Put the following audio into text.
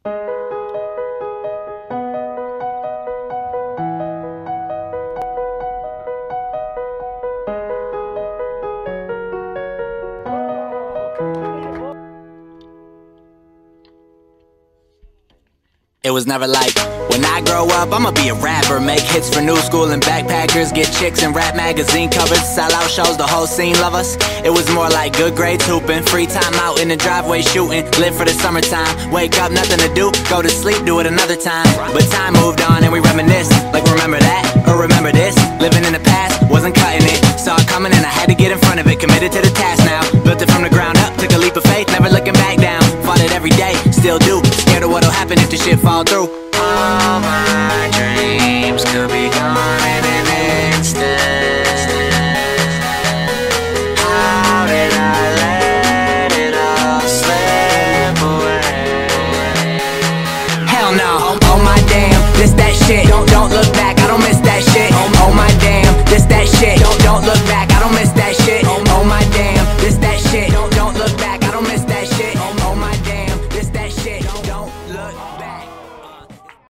It was never like, when I grow up, I'ma be a rapper. Make hits for new school and backpackers. Get chicks in rap magazine covers. Sell out shows, the whole scene love us. It was more like good grades hooping. Free time out in the driveway shooting. Live for the summertime. Wake up, nothing to do. Go to sleep, do it another time. But time moved on and we reminisce. Like remember that, or remember this. Living in the past, wasn't cutting it. Saw it coming and I had to get in front of it. Committed to the task now. Built it from the ground up. Took a leap of faith, never looking back down. Fought it every day, still do. Scared of what'll happen if the shit fall through. All my dreams could be gone in an instant.